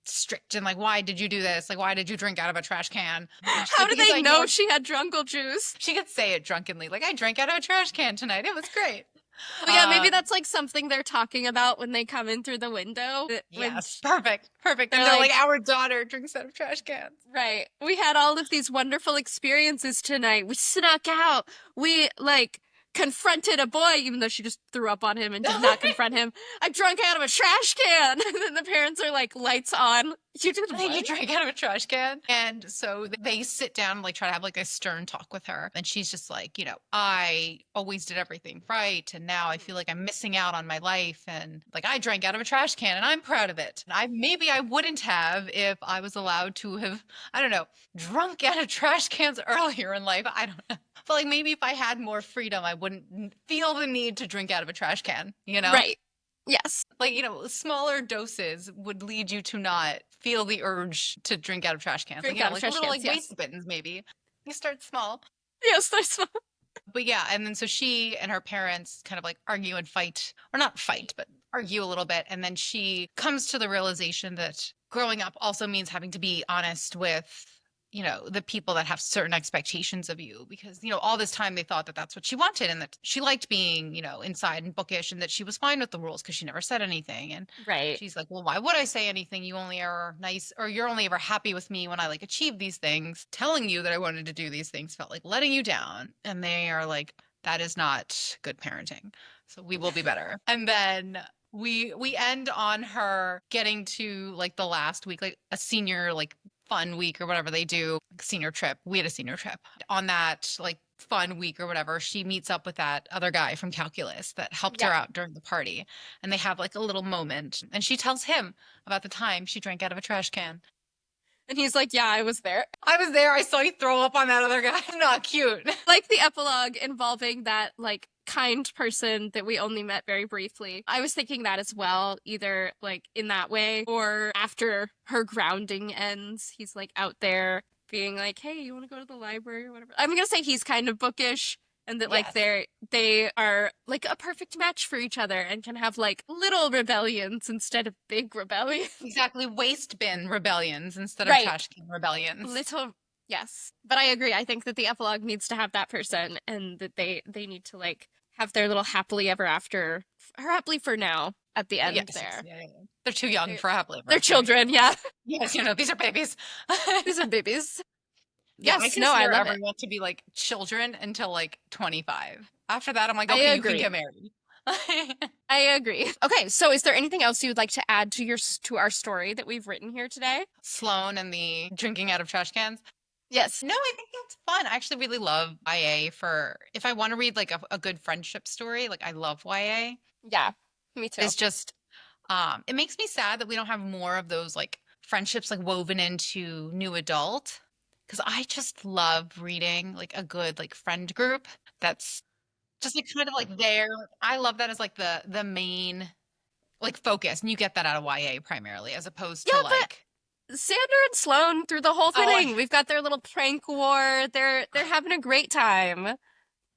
strict and like, why did you do this? Like, why did you drink out of a trash can? How do they know she had drunkle juice? She could say it drunkenly, like, I drank out of a trash can tonight. It was great. Well, yeah, maybe that's like something they're talking about when they come in through the window. Yes, perfect. And They're they're like, like, our daughter drinks out of trash cans. right. We had all of these wonderful experiences tonight. We snuck out. We like confronted a boy, even though she just threw up on him and did not confront him. I drunk out of a trash can. And then the parents are like, lights on. You did I think you what? drank out of a trash can. And so they sit down and like try to have like a stern talk with her. And she's just like, you know, I always did everything right. And now I feel like I'm missing out on my life. And like I drank out of a trash can and I'm proud of it. And maybe I wouldn't have if I was allowed to have, I don't know, drunk out of trash cans earlier in life. I don't know. But like maybe if I had more freedom, I wouldn't feel the need to drink out of a trash can, you know? Right. Yes. Like, you know, smaller doses would lead you to not feel the urge to drink out of trash cans. Drink Like, you know, out of like trash little cans, like yes. waste bins, maybe. You start small. Yes, they're small. But yeah, and then so she and her parents kind of like argue and fight, or not fight, but argue a little bit. And then she comes to the realization that growing up also means having to be honest with, you know, the people that have certain expectations of you, because, you know, all this time they thought that that's what she wanted and that she liked being, you know, inside and bookish and that she was fine with the rules because she never said anything. And Right. she's like, well, why would I say anything? You only are nice, or you're only ever happy with me when I like achieve these things. Telling you that I wanted to do these things felt like letting you down. And they are like, that is not good parenting. So we will be better. And then we end on her getting to like the last week, like a senior like fun week or whatever they do, like senior trip. We had a senior trip. On that like fun week or whatever, she meets up with that other guy from calculus that helped her out during the party. And they have like a little moment. And she tells him about the time she drank out of a trash can. And he's like, yeah, I was there. I was there. I saw you throw up on that other guy. Not cute. Like the epilogue involving that like kind person that we only met very briefly. I was thinking that as well, either like in that way or after her grounding ends, he's like out there being like, hey, you want to go to the library or whatever. I'm gonna say he's kind of bookish and that like they are like a perfect match for each other and can have like little rebellions instead of big rebellions. Exactly. Waste bin rebellions instead of trash can rebellions. Little. Yes, but I agree. I think that the epilogue needs to have that person and that they need to like have their little happily ever after, or happily for now at the end there. Yeah. They're too young for happily ever They're after. children, yeah. Yes, you know, these are babies. These are babies. Yes, Yes, I no, I consider love everyone to be like children until like 25. After that, I'm like, I okay, you agree. can get married. I agree. Okay, so is there anything else you would like to add to our story that we've written here today? Sloane and the drinking out of trash cans. Yes. No, I think it's fun. I actually really love YA for if I want to read like a good friendship story. Like I love YA. Yeah, me too. It's just it makes me sad that we don't have more of those like friendships like woven into new adult, because I just love reading like a good like friend group that's just like kind of like there. I love that as like the main like focus, and you get that out of YA primarily as opposed to Yeah, but like Xander and Sloane through the whole Oh, thing. We've got their little prank war. They're having a great time.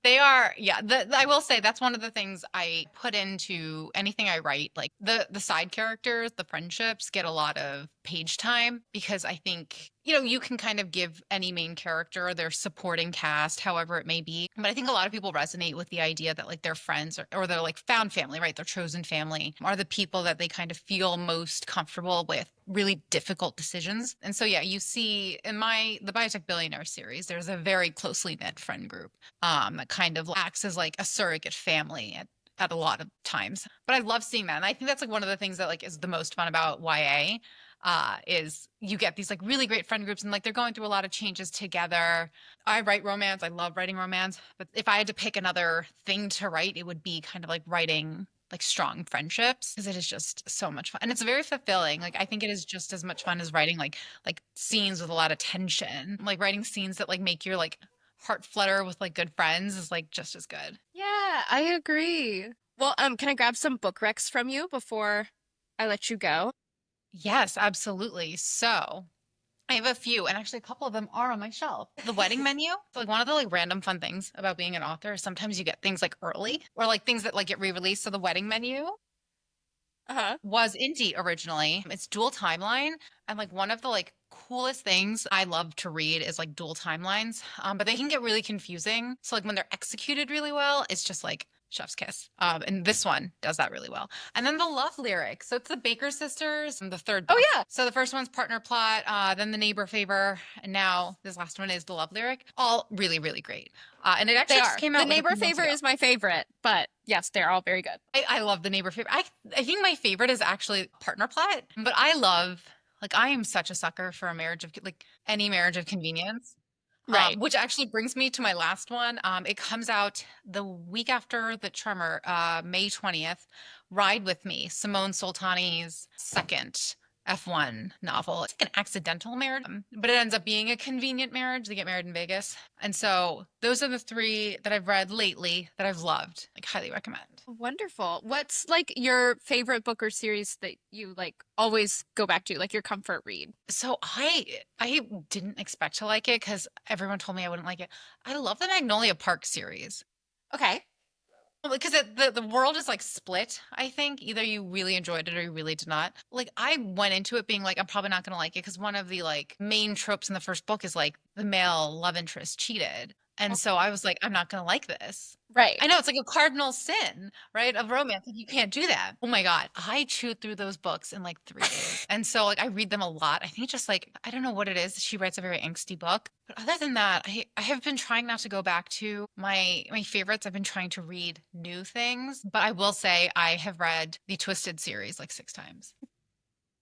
they are, yeah. I will say that's one of the things I put into anything I write. Like the side characters, the friendships get a lot of page time because I think, you can kind of give any main character their supporting cast, however it may be. But I think a lot of people resonate with the idea that like their friends or their like found family, right? Their chosen family are the people that they kind of feel most comfortable with really difficult decisions. And so yeah, you see in the Biotech Billionaire series, there's a very closely knit friend group that kind of acts as like a surrogate family at a lot of times. But I love seeing that. And I think that's like one of the things that like is the most fun about YA is you get these like really great friend groups and like they're going through a lot of changes together. I write romance. I love writing romance. But if I had to pick another thing to write, it would be kind of like writing like strong friendships because it is just so much fun and it's very fulfilling. Like I think it is just as much fun as writing like scenes with a lot of tension. Like writing scenes that like make your like heart flutter with like good friends is like just as good. Yeah, I agree. Well, can I grab some book recs from you before I let you go? Yes, absolutely. So I have a few, and actually a couple of them are on my shelf. The wedding menu. So like one of the like random fun things about being an author is sometimes you get things like early or like things that like get re-released. So the wedding menu Uh-huh. was indie originally. It's dual timeline. And like one of the like coolest things I love to read is like dual timelines. But they can get really confusing. So like when they're executed really well, it's just like chef's kiss. And this one does that really well. And then the love lyric. So it's the Baker sisters, the third Oh book. yeah, So the first one's partner plot, then the neighbor favor, and now this last one is the love lyric. All really, really great. And it they actually just are. came The out like a neighbor few months favor ago. is my favorite, but yes, they're all very good. I love the neighbor favorite. I think my favorite is actually partner plot, but I love like I am such a sucker for a marriage of like any marriage of convenience. Right. Which actually brings me to my last one. It comes out the week after the Tremor, May 20th. Ride with Me, Simone Soltani's second F1 novel. It's like an accidental marriage, but it ends up being a convenient marriage. They get married in Vegas. And so those are the three that I've read lately that I've loved. Like highly recommend. Wonderful. What's like your favorite book or series that you like always go back to, like your comfort read? So I didn't expect to like it because everyone told me I wouldn't like it. I love the Magnolia Park series. Okay. Well, because the world is like split, I think. Either you really enjoyed it or you really did not. Like I went into it being like, I'm probably not gonna like it because one of the like main tropes in the first book is like the male love interest cheated. And so I was like, I'm not gonna like this. Right. I know it's like a cardinal sin, right? Of romance. Like you can't do that. Oh my God. I chewed through those books in like 3 days. And so like I read them a lot. I think just like I don't know what it is. She writes a very angsty book. But other than that, I have been trying not to go back to my favorites. I've been trying to read new things. But I will say I have read the Twisted series like 6 times.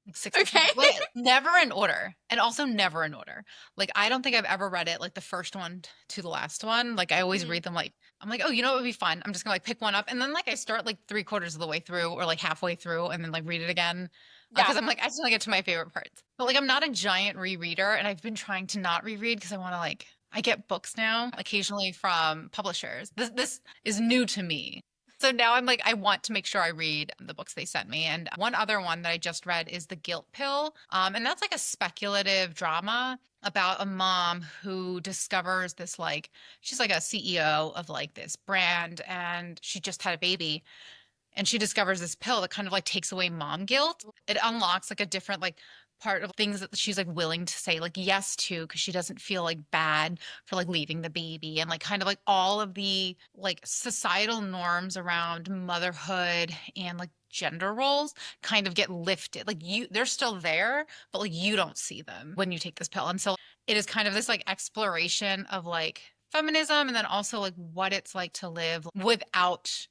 Like 60 Okay. well, never in order, and also never in order. Like, I don't think I've ever read it, like, the first one to the last one. Like, I always Mhm. read them, like I'm like, "Oh, you know what would be fun? I'm just gonna, like, pick one up," and then, like, I start, like, 3/4 of the way through or, like, halfway through and then, like, read it again, Yeah. because I'm like, "I just wanna get to my favorite parts." But, like, I'm not a giant rereader, and I've been trying to not reread because I wanna, like I get books now occasionally from publishers. This is new to me. So now I'm like, I want to make sure I read the books they sent me. And one other one that I just read is The Guilt Pill. And that's like a speculative drama about a mom who discovers this, like, she's like a CEO of like this brand and she just had a baby and she discovers this pill that kind of like takes away mom guilt. It unlocks like a different like part of things that she's like willing to say like yes to because she doesn't feel like bad for like leaving the baby and like kind of like all of the like societal norms around motherhood and like gender roles kind of get lifted. Like they're still there, but like you don't see them when you take this pill. And so it is kind of this like exploration of like feminism and then also like what it's like to live without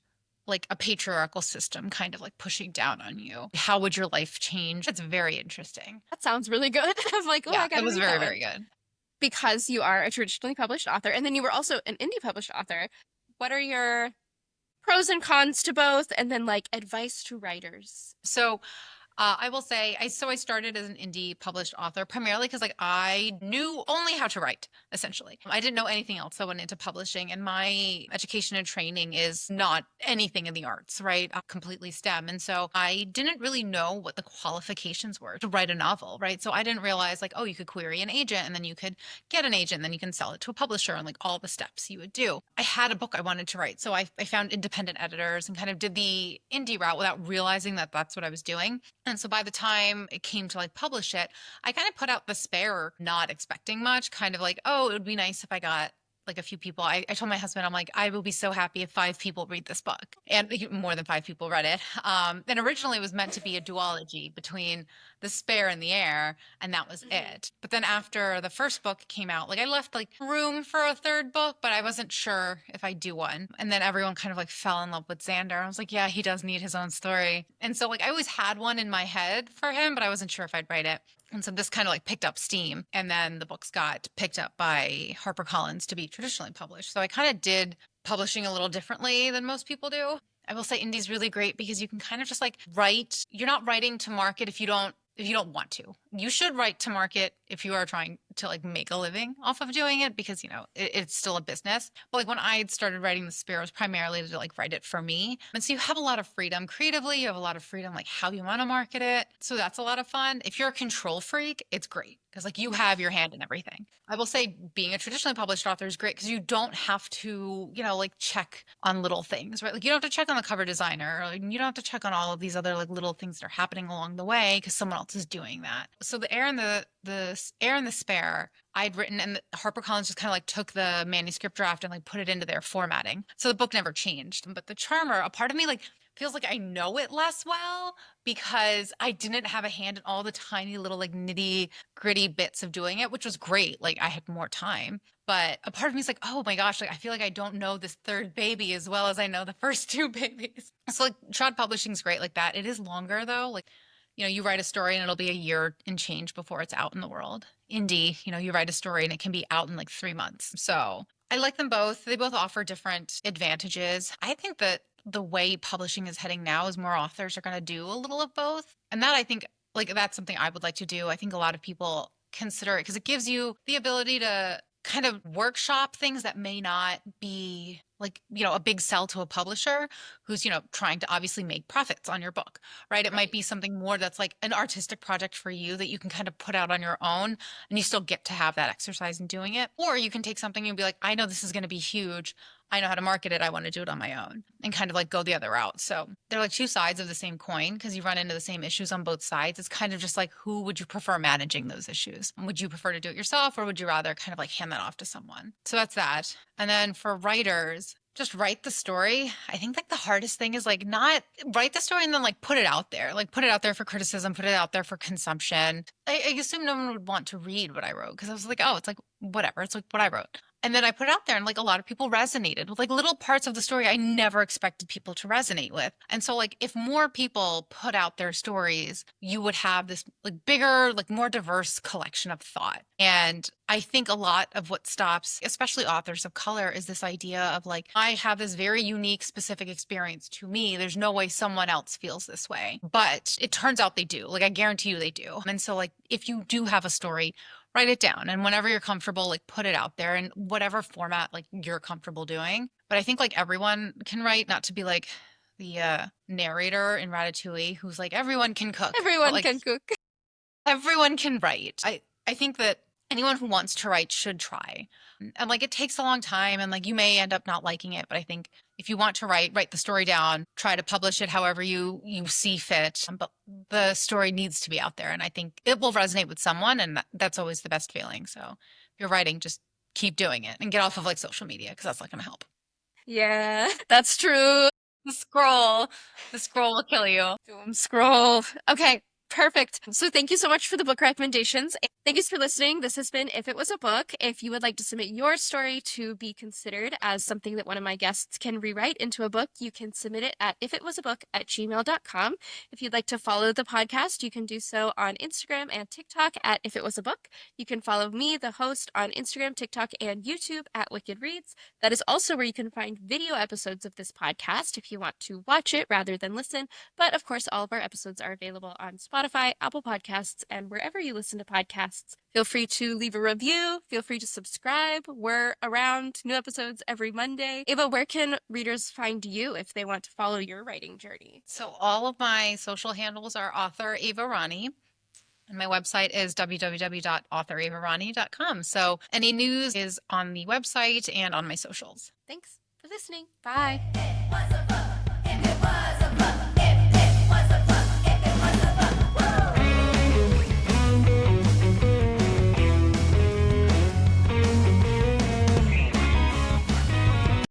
like a patriarchal system kind of like pushing down on you. How would your life change? It's very interesting. That sounds really good. I'm like, oh, Yeah, I it gotta was read that very, one. very good. Because you are a traditionally published author, and then you were also an indie published author. What are your pros and cons to both? And then like advice to writers? So I will say, I started as an indie published author primarily because like I knew only how to write, essentially. I didn't know anything else that went into publishing, and my education and training is not anything in the arts, right? Completely STEM, and so I didn't really know what the qualifications were to write a novel, right? So I didn't realize like, oh, you could query an agent, and then you could get an agent, and then you can sell it to a publisher, and like all the steps you would do. I had a book I wanted to write, so I found independent editors and kind of did the indie route without realizing that that's what I was doing. And so by the time it came to like publish it, I kind of put out the spare, not expecting much, kind of like, oh, it would be nice if I got like a few people. I told my husband, I'm like, I will be so happy if 5 people read this book. And more than 5 people read it. And originally it was meant to be a duology between the spare and the air, and that was it. But then after the first book came out, like I left like room for a third book, but I wasn't sure if I'd do one. And then everyone kind of like fell in love with Xander. I was like, yeah, he does need his own story. And so like I always had one in my head for him, but I wasn't sure if I'd write it. And so this kind of like picked up steam. And then the books got picked up by HarperCollins to be traditionally published. So I kind of did publishing a little differently than most people do. I will say indie's really great because you can kind of just like write. You're not writing to market if you don't want to. You should write to market if you are trying to like make a living off of doing it, because it's still a business. But like when I had started writing the Sparrows, primarily to like write it for me, and so you have a lot of freedom creatively. You have a lot of freedom like how you want to market it. So that's a lot of fun. If you're a control freak, it's great because like you have your hand in everything. I will say being a traditionally published author is great because you don't have to like check on little things, right? Like you don't have to check on the cover designer, or like, you don't have to check on all of these other like little things that are happening along the way because someone else is doing that. So the air and the air and the spare I'd written, and HarperCollins just kind of like took the manuscript draft and like put it into their formatting. So the book never changed. But the Charmer, a part of me like feels like I know it less well because I didn't have a hand in all the tiny little like nitty gritty bits of doing it, which was great. Like I had more time. But a part of me is like, oh my gosh, like I feel like I don't know this third baby as well as I know the first two babies. So like trad publishing's great like that. It is longer though. Like you write a story and it'll be a year and change before it's out in the world. Indie, you write a story and it can be out in like 3 months. So I like them both. They both offer different advantages. I think that the way publishing is heading now is more authors are going to do a little of both. And that I think like that's something I would like to do. I think a lot of people consider it because it gives you the ability to kind of workshop things that may not be like, a big sell to a publisher who's, trying to obviously make profits on your book, right? It might be something more that's like an artistic project for you that you can kind of put out on your own and you still get to have that exercise in doing it. Or you can take something and be like, I know this is going to be huge. I know how to market it. I want to do it on my own and kind of like go the other route. So they're like two sides of the same coin because you run into the same issues on both sides. It's kind of just like, who would you prefer managing those issues? Would you prefer to do it yourself, or would you rather kind of like hand that off to someone? So that's that. And then for writers, just write the story. I think like the hardest thing is like not write the story and then like put it out there, like put it out there for criticism, put it out there for consumption. I assume no one would want to read what I wrote because I was like, oh, it's like whatever. It's like what I wrote. And then I put it out there and like a lot of people resonated with like little parts of the story I never expected people to resonate with. And so like if more people put out their stories, you would have this like bigger, like more diverse collection of thought. And I think a lot of what stops, especially authors of color, is this idea of like, I have this very unique, specific experience to me. There's no way someone else feels this way. But it turns out they do. Like, I guarantee you they do. And so, like, if you do have a story, write it down. And whenever you're comfortable, like, put it out there in whatever format, like, you're comfortable doing. But I think, like, everyone can write, not to be like the narrator in Ratatouille who's like, everyone can cook. But, Everyone like, can cook. everyone can write. I think that anyone who wants to write should try. And like it takes a long time and like you may end up not liking it, but I think if you want to write the story down, try to publish it however you see fit. But the story needs to be out there and I think it will resonate with someone, and that's always the best feeling. So if you're writing, just keep doing it and get off of like social media because that's not going to help. Yeah, that's true. The scroll will kill you. Doom scroll. Okay, perfect. So thank you so much for the book recommendations. Thank you for listening. This has been If It Was a Book. If you would like to submit your story to be considered as something that one of my guests can rewrite into a book, you can submit it at ifitwasabook@gmail.com. If you'd like to follow the podcast, you can do so on Instagram and TikTok at If It Was a Book. You can follow me, the host, on Instagram, TikTok, and YouTube at Wicked Reads. That is also where you can find video episodes of this podcast if you want to watch it rather than listen. But of course, all of our episodes are available on Spotify, Apple Podcasts, and wherever you listen to podcasts. Feel free to leave a review. Feel free to subscribe. We're around, new episodes every Monday. Ava, where can readers find you if they want to follow your writing journey? So all of my social handles are Author Ava Rani. And my website is www.authoravarani.com. So any news is on the website and on my socials. Thanks for listening. Bye.